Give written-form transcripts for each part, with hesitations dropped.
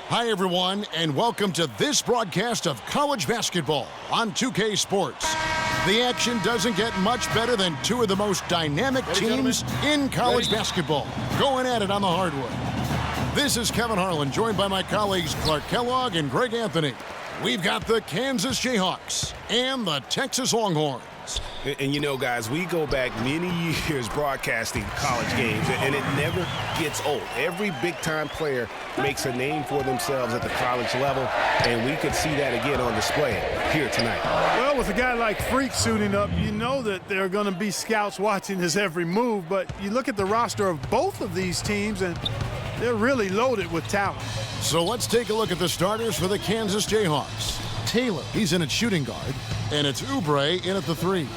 Hi, everyone, and welcome to this broadcast of college basketball on 2K Sports. The action doesn't get much better than two of the most dynamic teams in college basketball going at it on the hardwood. This is Kevin Harlan, joined by my colleagues Clark Kellogg and Greg Anthony. We've got the Kansas Jayhawks and the Texas Longhorns. And you know, guys, we go back many years broadcasting college games, and it never gets old. Every big-time player makes a name for themselves at the college level, and we could see that again on display here tonight. Well, with a guy like Freak suiting up, you know that there are going to be scouts watching his every move, but you look at the roster of both of these teams, and they're really loaded with talent. So let's take a look at the starters for the Kansas Jayhawks. Taylor, he's in at shooting guard, and it's Oubre in at the 3.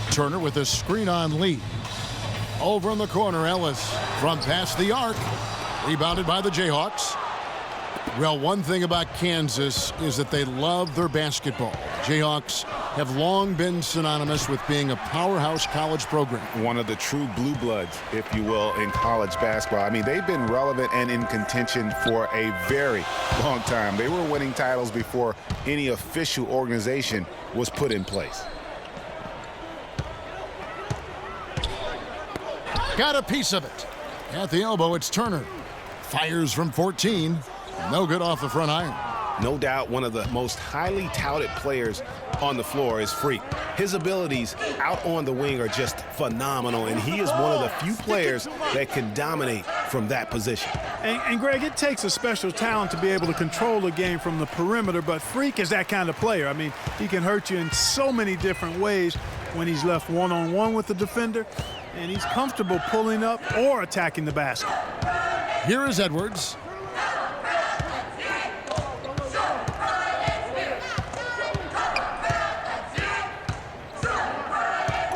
Turner with a screen-on lead. Over in the corner, Ellis from past the arc. Rebounded by the Jayhawks. Well, one thing about Kansas is that they love their basketball. Jayhawks have long been synonymous with being a powerhouse college program. One of the true blue bloods, if you will, in college basketball. I mean, they've been relevant and in contention for a very long time. They were winning titles before any official organization was put in place. Got a piece of it. At the elbow, it's Turner. Fires from 14. No good off the front iron. No doubt one of the most highly touted players on the floor is Freak. His abilities out on the wing are just phenomenal, and he is one of the few players that can dominate from that position. And Greg, it takes a special talent to be able to control the game from the perimeter, but Freak is that kind of player. I mean, he can hurt you in so many different ways when he's left one-on-one with the defender, and he's comfortable pulling up or attacking the basket. Here is Edwards.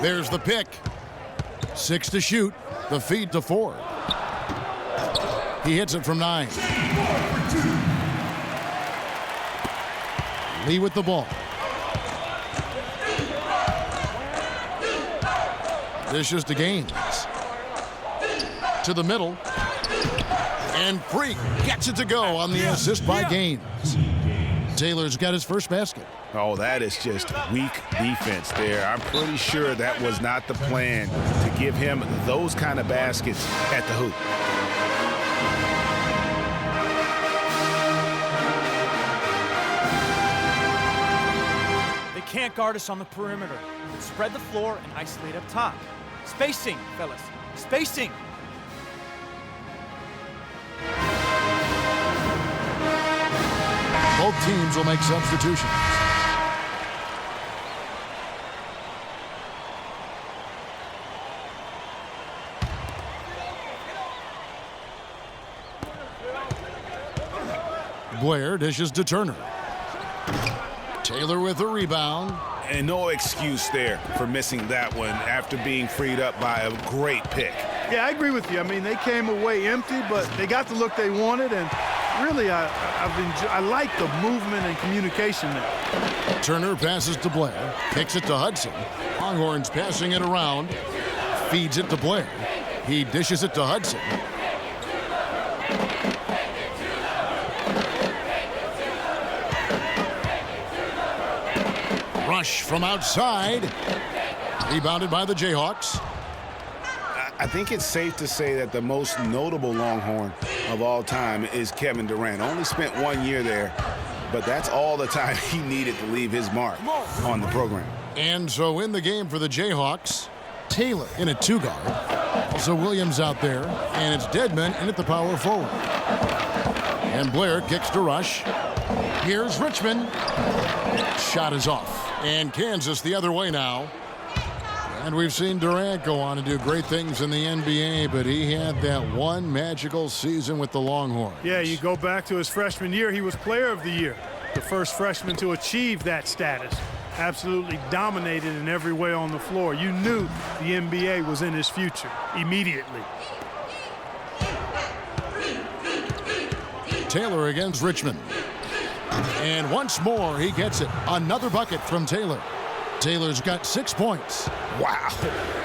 There's the pick. 6 to shoot. The feed to Ford. He hits it from 9. Lee with the ball. Dishes to Gaines. To the middle. And Freak gets it to go on the assist by Gaines. Taylor's got his first basket. Oh, that is just weak defense there. I'm pretty sure that was not the plan to give him those kind of baskets at the hoop. They can't guard us on the perimeter. Spread the floor and isolate up top. Spacing, fellas. Spacing. Both teams will make substitutions. Blair dishes to Turner. Taylor with a rebound. And no excuse there for missing that one after being freed up by a great pick. Yeah, I agree with you. I mean, they came away empty, but they got the look they wanted, and really, I like the movement and communication there. Turner passes to Blair, kicks it to Hudson. Longhorns passing it around, feeds it to Blair. He dishes it to Hudson. Rush from outside. Rebounded by the Jayhawks. I think it's safe to say that the most notable Longhorn of all time is Kevin Durant. Only spent 1 year there, but that's all the time he needed to leave his mark on the program. And so in the game for the Jayhawks, Taylor in at 2 guard. Also Williams out there, and it's Dedman in at the power forward. And Blair kicks to Rush. Here's Richmond. Shot is off. And Kansas the other way now. And we've seen Durant go on and do great things in the NBA, but he had that one magical season with the Longhorns. Yeah, you go back to his freshman year, he was player of the year. The first freshman to achieve that status. Absolutely dominated in every way on the floor. You knew the NBA was in his future immediately. Taylor against Richmond. And once more, he gets it. Another bucket from Taylor. Taylor's got 6 points. Wow.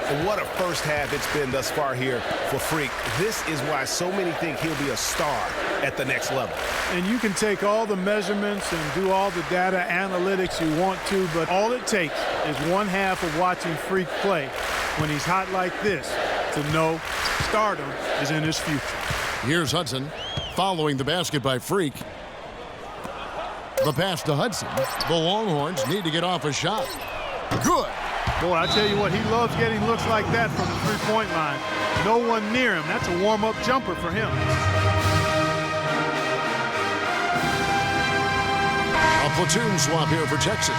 And what a first half it's been thus far here for Freak. This is why so many think he'll be a star at the next level. And you can take all the measurements and do all the data analytics you want to, but all it takes is one half of watching Freak play when he's hot like this to know stardom is in his future. Here's Hudson following the basket by Freak. The pass to Hudson. The Longhorns need to get off a shot. Good. Boy, I tell you what, he loves getting looks like that from the three-point line. No one near him. That's a warm-up jumper for him. A platoon swap here for Texas.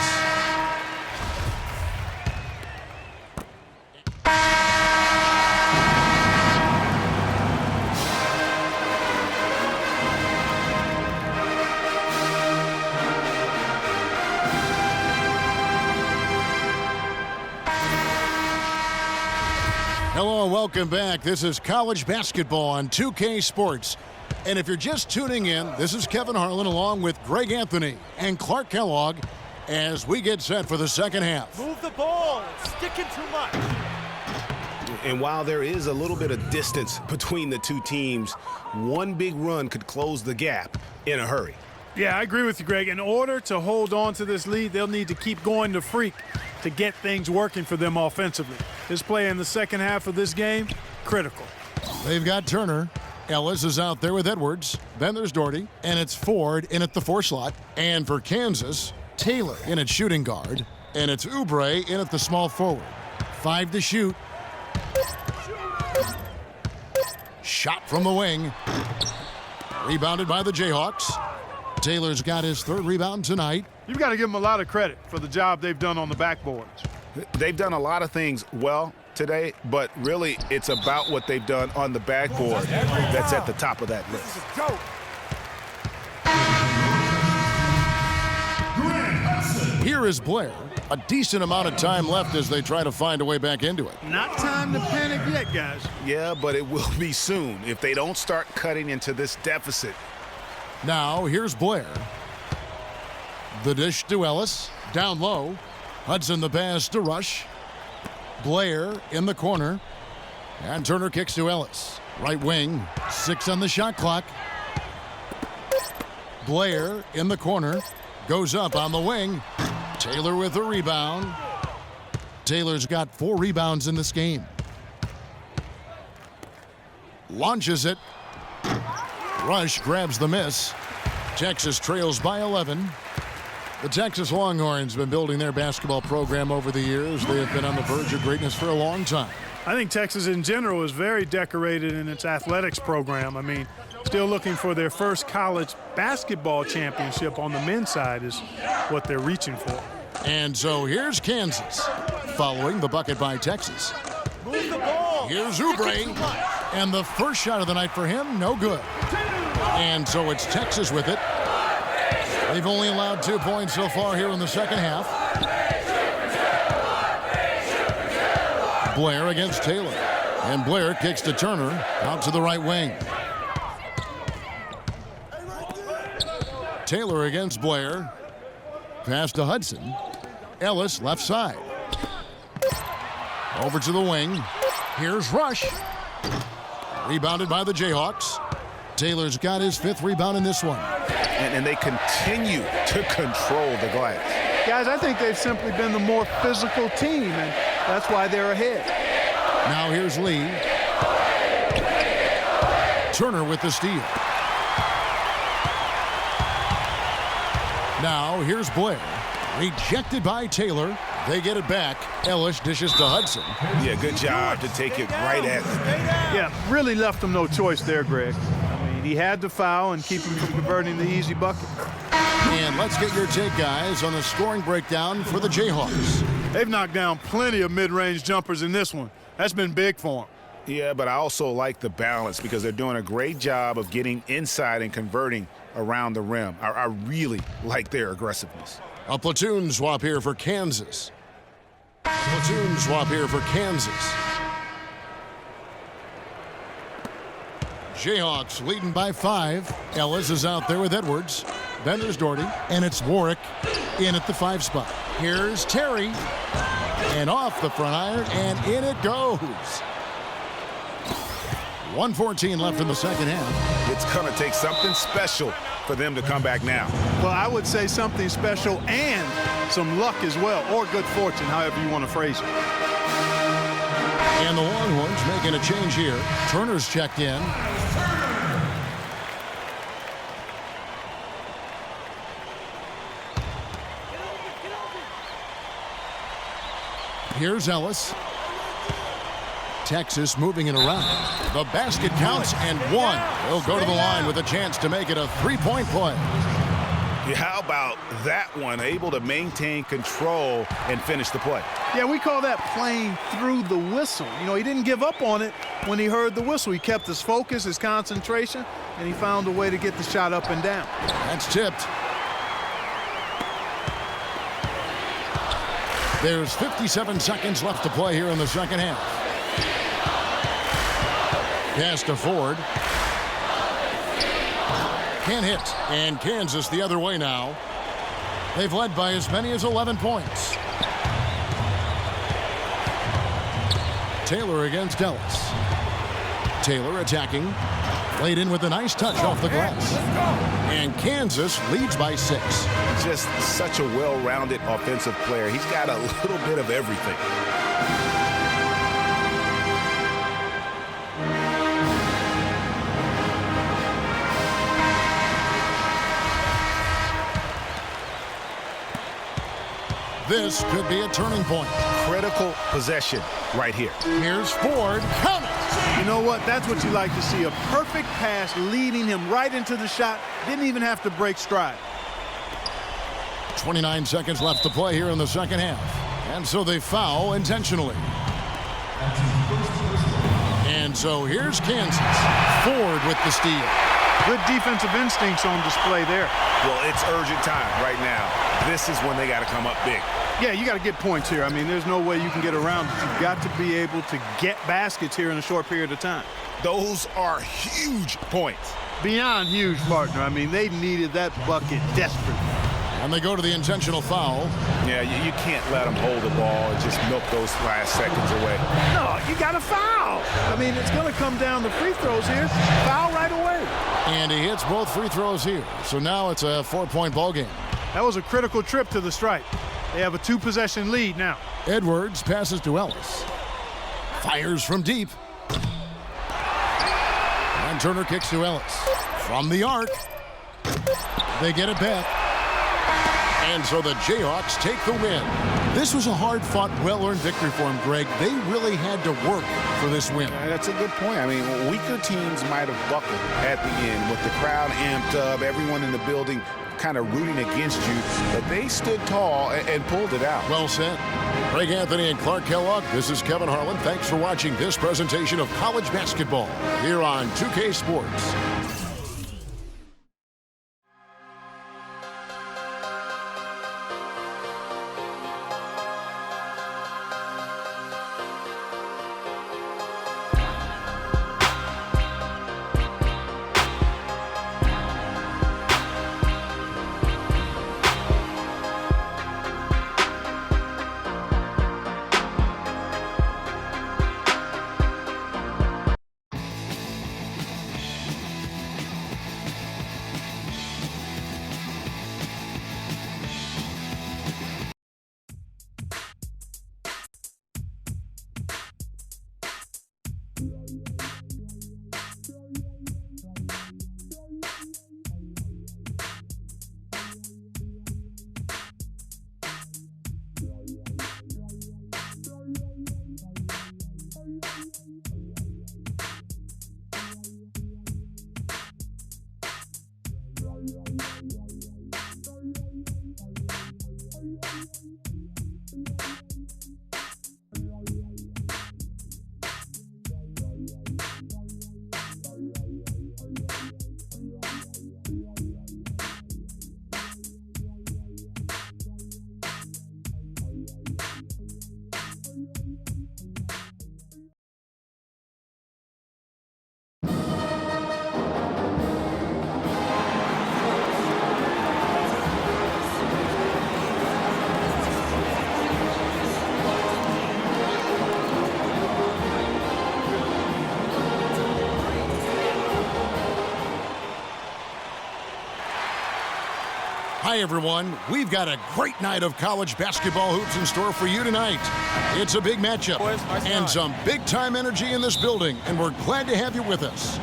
Hello and welcome back. This is college basketball on 2K Sports. And if you're just tuning in, this is Kevin Harlan along with Greg Anthony and Clark Kellogg as we get set for the second half. Move the ball. It's sticking too much. And while there is a little bit of distance between the two teams, one big run could close the gap in a hurry. Yeah, I agree with you, Greg. In order to hold on to this lead, they'll need to keep going to Freak to get things working for them offensively. His play in the second half of this game, critical. They've got Turner. Ellis is out there with Edwards. Then there's Doherty. And it's Ford in at the 4 slot. And for Kansas, Taylor in at shooting guard. And it's Oubre in at the small forward. 5 to shoot. Shot from the wing. Rebounded by the Jayhawks. Taylor's got his 3rd rebound tonight. You've got to give them a lot of credit for the job they've done on the backboards. They've done a lot of things well today, but really it's about what they've done on the backboard that's at the top of that list. Here is Blair. A decent amount of time left as they try to find a way back into it. Not time to panic yet, guys. Yeah, but it will be soon if they don't start cutting into this deficit. Now, here's Blair. The dish to Ellis. Down low. Hudson the pass to Rush. Blair in the corner. And Turner kicks to Ellis. Right wing. 6 on the shot clock. Blair in the corner. Goes up on the wing. Taylor with a rebound. Taylor's got 4 rebounds in this game. Launches it. Rush grabs the miss. Texas trails by 11. The Texas Longhorns have been building their basketball program over the years. They have been on the verge of greatness for a long time. I think Texas in general is very decorated in its athletics program. I mean, still looking for their first college basketball championship on the men's side is what they're reaching for. And so here's Kansas, following the bucket by Texas. Move the ball. Here's Oubre, and the first shot of the night for him, no good. And so it's Texas with it. They've only allowed 2 points so far here in the second half. Blair against Taylor. And Blair kicks to Turner, out to the right wing. Taylor against Blair. Pass to Hudson. Ellis left side. Over to the wing. Here's Rush. Rebounded by the Jayhawks. Taylor's got his 5th rebound in this one. And they continue to control the glass. Guys, I think they've simply been the more physical team, and that's why they're ahead. Now here's Lee. Turner with the steal. Now here's Blair. Rejected by Taylor. They get it back. Ellis dishes to Hudson. Yeah, good job to take it right at them. Yeah, really left them no choice there, Greg. I mean, he had to foul and keep him from converting the easy bucket. And let's get your take, guys, on the scoring breakdown for the Jayhawks. They've knocked down plenty of mid-range jumpers in this one. That's been big for them. Yeah, but I also like the balance because they're doing a great job of getting inside and converting around the rim. I really like their aggressiveness. A platoon swap here for Kansas. Platoon swap here for Kansas. Jayhawks leading by 5. Ellis is out there with Edwards. Then there's Doherty, and it's Warwick in at the 5 spot. Here's Terry. And off the front iron, and in it goes. 1:14 left in the second half. It's going to take something special for them to come back now. Well, I would say something special and some luck as well, or good fortune, however you want to phrase it. And the Longhorns making a change here. Turner's checked in. Here's Ellis. Texas moving it around. The basket counts and one. He'll go to the line with a chance to make it a three-point play. Yeah, how about that one? Able to maintain control and finish the play. Yeah, we call that playing through the whistle. You know, he didn't give up on it when he heard the whistle. He kept his focus, his concentration, and he found a way to get the shot up and down. That's tipped. There's 57 seconds left to play here in the second half. Pass to Ford. Can't hit. And Kansas the other way now. They've led by as many as 11 points. Taylor against Ellis. Taylor attacking. Laid in with a nice touch off the glass. And Kansas leads by 6. Just such a well-rounded offensive player. He's got a little bit of everything. This could be a turning point. Critical possession right here. Here's Ford. Count it. You know what? That's what you like to see. A perfect pass leading him right into the shot. Didn't even have to break stride. 29 seconds left to play here in the second half. And so they foul intentionally. And so here's Kansas. Ford with the steal. Good defensive instincts on display there. Well, it's urgent time right now. This is when they got to come up big. Yeah, you got to get points here. I mean, there's no way you can get around it. You've got to be able to get baskets here in a short period of time. Those are huge points. Beyond huge, partner. I mean, they needed that bucket desperately. And they go to the intentional foul. Yeah, you can't let them hold the ball and just milk those last seconds away. No, you got to foul. I mean, it's going to come down to free throws here. Foul right away. And he hits both free throws here. So now it's a 4-point ball game. That was a critical trip to the stripe. They have a 2-possession lead now. Edwards passes to Ellis. Fires from deep. And Turner kicks to Ellis. From the arc. They get it back. And so the Jayhawks take the win. This was a hard-fought, well-earned victory for them, Greg. They really had to work for this win. That's a good point. I mean, weaker teams might have buckled at the end with the crowd amped up, everyone in the building kind of rooting against you, but they stood tall and pulled it out. Well said. Greg Anthony and Clark Kellogg, this is Kevin Harlan. Thanks for watching this presentation of college basketball here on 2K Sports. Hi, everyone. We've got a great night of college basketball hoops in store for you tonight. It's a big matchup and some big-time energy in this building, and we're glad to have you with us.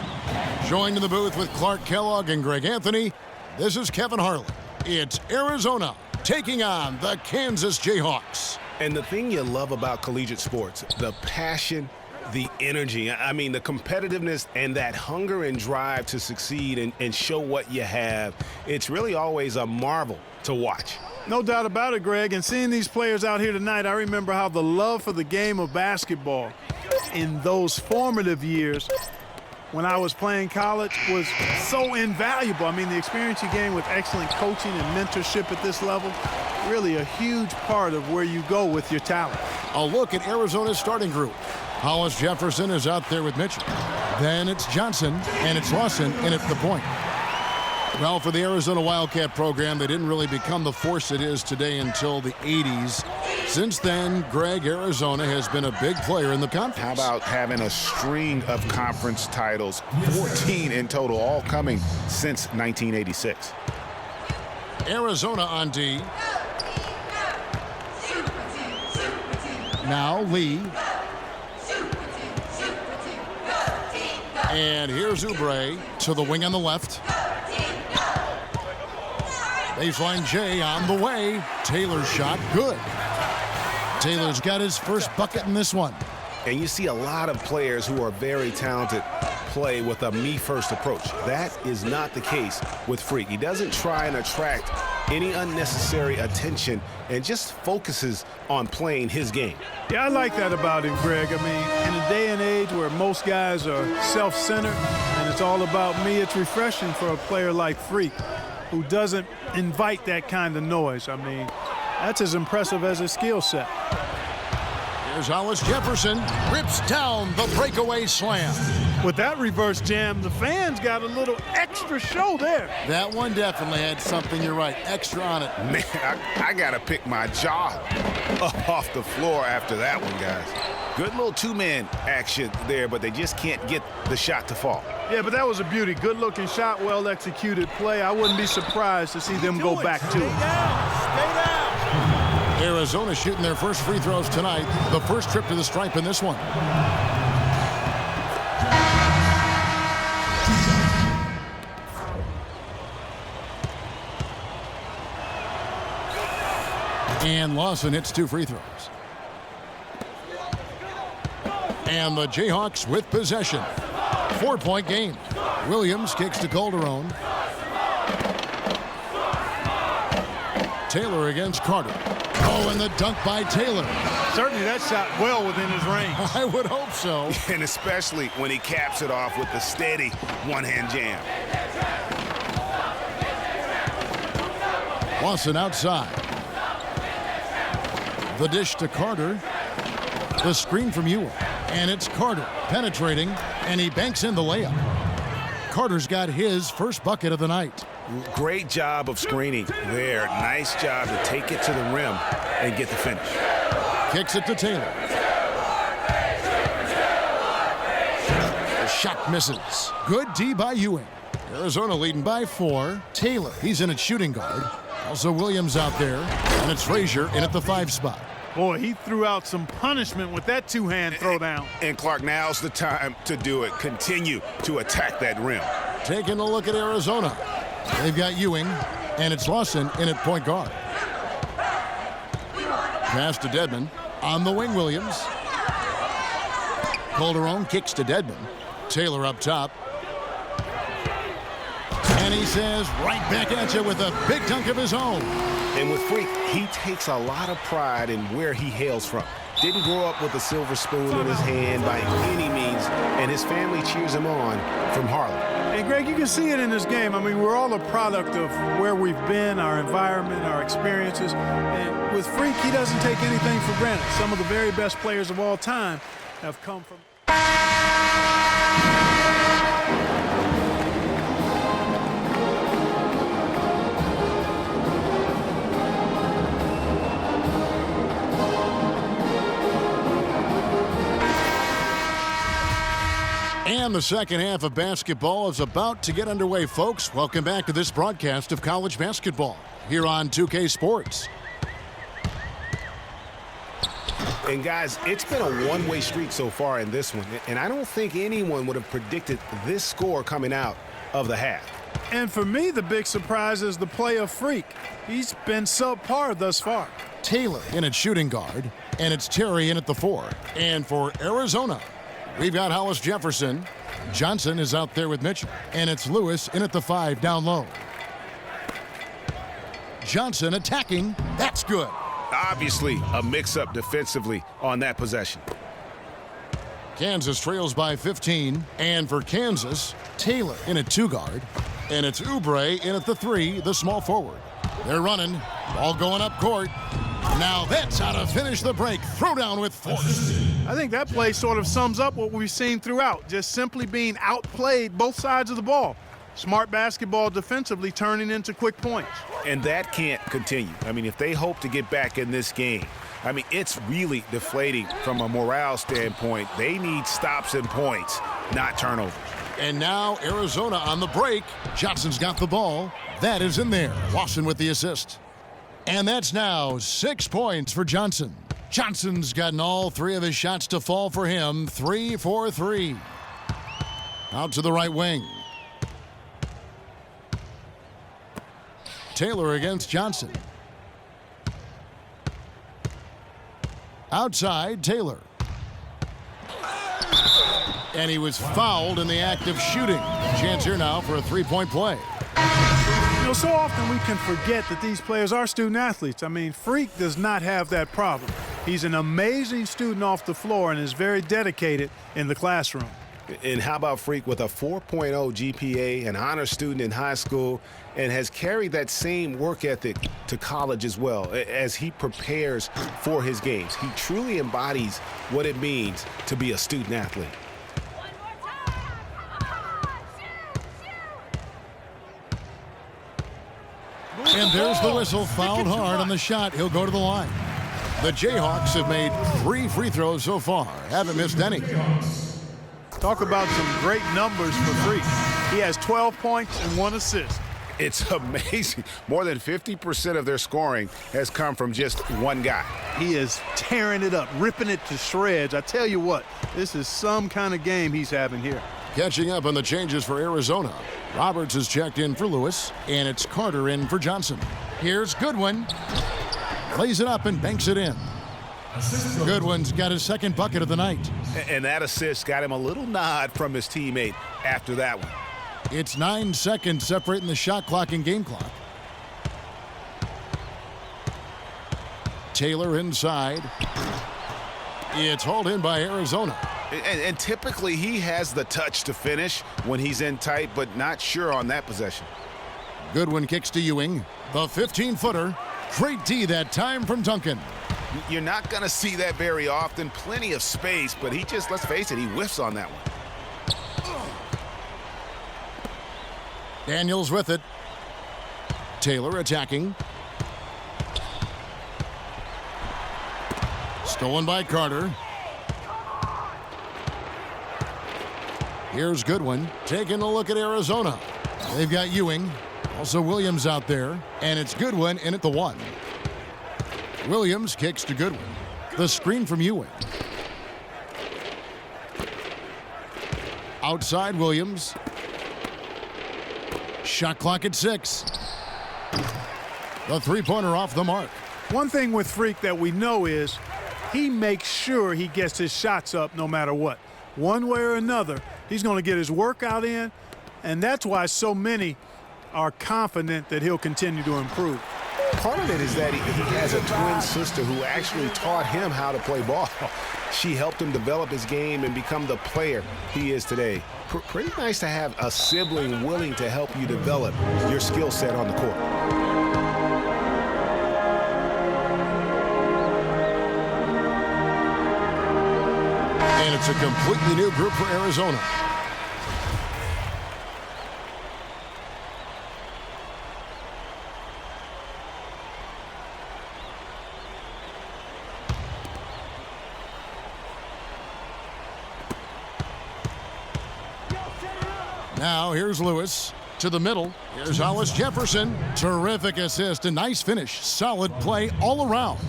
Joined in the booth with Clark Kellogg and Greg Anthony, this is Kevin Harlan. It's Arizona taking on the Kansas Jayhawks. And the thing you love about collegiate sports, the passion, the energy, I mean, the competitiveness and that hunger and drive to succeed and show what you have, it's really always a marvel to watch. No doubt about it, Greg. And seeing these players out here tonight, I remember how the love for the game of basketball in those formative years when I was playing college was so invaluable. I mean, the experience you gain with excellent coaching and mentorship at this level, really a huge part of where you go with your talent. A look at Arizona's starting group. Hollis Jefferson is out there with Mitchell. Then it's Johnson, and it's Lawson in at the point. Well, for the Arizona Wildcat program, they didn't really become the force it is today until the 80s. Since then, Greg, Arizona has been a big player in the conference. How about having a string of conference titles, 14 in total, all coming since 1986. Arizona on D. Now Lee. And here's Oubre to the wing on the left. Baseline J on the way. Taylor's shot, good. Taylor's got his first bucket in this one. And you see a lot of players who are very talented play with a me-first approach. That is not the case with Freak. He doesn't try and attract any unnecessary attention and just focuses on playing his game. Yeah, I like that about him, Greg. I mean, in a day and age where most guys are self-centered and it's all about me, it's refreshing for a player like Freak who doesn't invite that kind of noise. I mean, that's as impressive as his skill set. Here's Hollis Jefferson, rips down the breakaway slam. With that reverse jam, the fans got a little extra show there. That one definitely had something, you're right, extra on it. Man, I got to pick my jaw up off the floor after that one, guys. Good little two-man action there, but they just can't get the shot to fall. Yeah, but that was a beauty. Good-looking shot, well-executed play. I wouldn't be surprised to see them go back to it. Stay down. Arizona shooting their first free throws tonight. The first trip to the stripe in this one. And Lawson hits 2 free throws. And the Jayhawks with possession. 4-point game. Williams kicks to Calderon. Taylor against Carter. Oh, and the dunk by Taylor. Certainly that shot well within his range. I would hope so. And especially when he caps it off with the steady one-hand jam. Lawson outside. The dish to Carter. The screen from Ewell. And it's Carter penetrating, and he banks in the layup. Carter's got his first bucket of the night. Great job of screening there. Nice job to take it to the rim and get the finish. Kicks it to Taylor. The shot misses. Good D by Ewing. Arizona leading by 4. Taylor, he's in at shooting guard. Also Williams out there, and it's Frazier in at the 5 spot. Boy, he threw out some punishment with that two-hand throwdown. And Clark, now's the time to do it. Continue to attack that rim. Taking a look at Arizona. They've got Ewing, and it's Lawson in at point guard. Pass to Dedmon. On the wing, Williams. Calderon kicks to Dedmon. Taylor up top. And he says, right back at you with a big dunk of his own. And with Freak, he takes a lot of pride in where he hails from. Didn't grow up with a silver spoon in his hand by any means, and his family cheers him on from Harlem. And Greg, you can see it in this game. I mean, we're all a product of where we've been, our environment, our experiences. And with Freak, he doesn't take anything for granted. Some of the very best players of all time have come from... And the second half of basketball is about to get underway, folks. Welcome back to this broadcast of college basketball here on 2K Sports. And guys, it's been a one-way street so far in this one, and I don't think anyone would have predicted this score coming out of the half. And for me, the big surprise is the play of Freak. He's been subpar thus far. Taylor in at shooting guard, and it's Terry in at the 4. And for Arizona, we've got Hollis Jefferson. Johnson is out there with Mitchell, and it's Lewis in at the 5 down low. Johnson attacking. That's good. Obviously, a mix-up defensively on that possession. Kansas trails by 15. And for Kansas, Taylor in at 2 guard. And it's Oubre in at the 3, the small forward. They're running. Ball going up court. Now that's how to finish the break. Throw down with force. I think that play sort of sums up what we've seen throughout. Just simply being outplayed both sides of the ball. Smart basketball defensively turning into quick points. And that can't continue. I mean, if they hope to get back in this game, I mean, it's really deflating from a morale standpoint. They need stops and points, not turnovers. And now Arizona on the break. Johnson's got the ball. That is in there. Lawson with the assist. And that's now 6 points for Johnson. Johnson's gotten all 3 of his shots to fall for him. 3 for 3. Out to the right wing. Taylor against Johnson. Outside, Taylor. And he was fouled in the act of shooting. Chance here now for a 3-point play. You know, so often we can forget that these players are student athletes. I mean, Freak does not have that problem. He's an amazing student off the floor and is very dedicated in the classroom. And how about Freak with a 4.0 GPA, an honor student in high school, and has carried that same work ethic to college as well as he prepares for his games. He truly embodies what it means to be a student athlete. And there's the whistle. Fouled hard on the shot. He'll go to the line. The Jayhawks have made 3 free throws so far. Haven't missed any. Talk about some great numbers for Freak. He has 12 points and 1 assist. It's amazing. More than 50% of their scoring has come from just one guy. He is tearing it up, ripping it to shreds. I tell you what, this is some kind of game he's having here. Catching up on the changes for Arizona. Roberts is checked in for Lewis, and it's Carter in for Johnson. Here's Goodwin. Lays it up and banks it in. Goodwin's got his 2nd bucket of the night. And that assist got him a little nod from his teammate after that one. It's 9 seconds separating the shot clock and game clock. Taylor inside. It's hauled in by Arizona. And typically he has the touch to finish when he's in tight, but not sure on that possession. Goodwin kicks to Ewing. The 15-footer. Great D that time from Duncan. You're not going to see that very often. Plenty of space, but he just, let's face it, he whiffs on that one. Daniels with it. Taylor attacking. Stolen by Carter. Here's Goodwin taking a look at Arizona. They've got Ewing. Also Williams out there. And it's Goodwin in at the 1. Williams kicks to Goodwin. The screen from Ewing. Outside Williams. Shot clock at 6. The 3-pointer off the mark. One thing with Freak that we know is he makes sure he gets his shots up no matter what. One way or another, he's going to get his workout in, and that's why so many are confident that he'll continue to improve. Part of it is that he has a twin sister who actually taught him how to play ball. She helped him develop his game and become the player he is today. Pretty nice to have a sibling willing to help you develop your skill set on the court. And it's a completely new group for Arizona. Now here's Lewis to the middle. Here's Hollis Jefferson. Terrific assist, a nice finish. Solid play all around.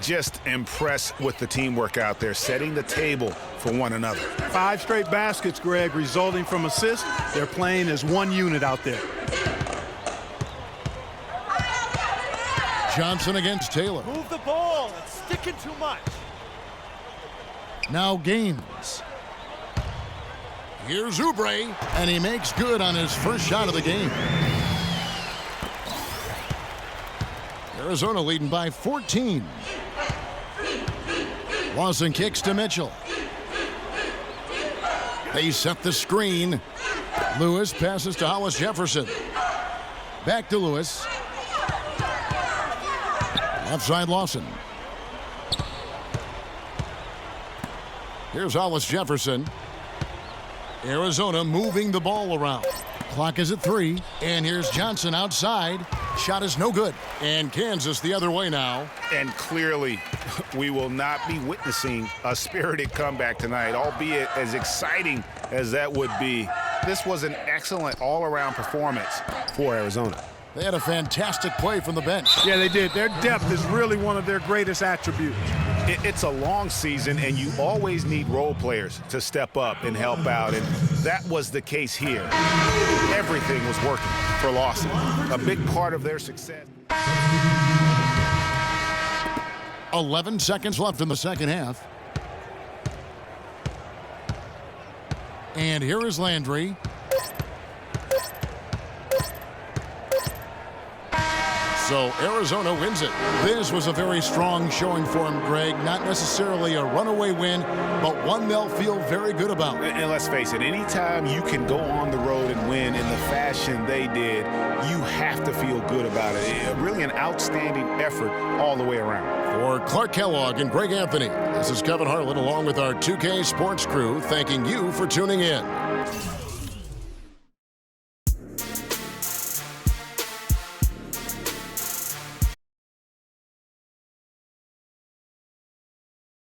Just impressed with the teamwork out there, setting the table for one another. 5 straight baskets, Greg, resulting from assists. They're playing as one unit out there. Johnson against Taylor. Move the ball. It's sticking too much. Now Gaines. Here's Oubre, and he makes good on his first shot of the game. Arizona leading by 14. Lawson kicks to Mitchell. They set the screen. Lewis passes to Hollis Jefferson. Back to Lewis. Left side Lawson. Here's Hollis Jefferson. Arizona moving the ball around. Clock is at 3. And here's Johnson outside. Shot is no good. And Kansas the other way now. And clearly, we will not be witnessing a spirited comeback tonight, albeit as exciting as that would be. This was an excellent all-around performance for Arizona. They had a fantastic play from the bench. Yeah, they did. Their depth is really one of their greatest attributes. It's a long season, and you always need role players to step up and help out, and that was the case here. Everything was working for Lawson. A big part of their success. 11 seconds left in the second half. And here is Landry. So Arizona wins it. This was a very strong showing for him, Greg. Not necessarily a runaway win, but one they'll feel very good about. And let's face it, anytime you can go on the road and win in the fashion they did, you have to feel good about it. Really an outstanding effort all the way around. For Clark Kellogg and Greg Anthony, this is Kevin Harlan along with our 2K Sports crew thanking you for tuning in.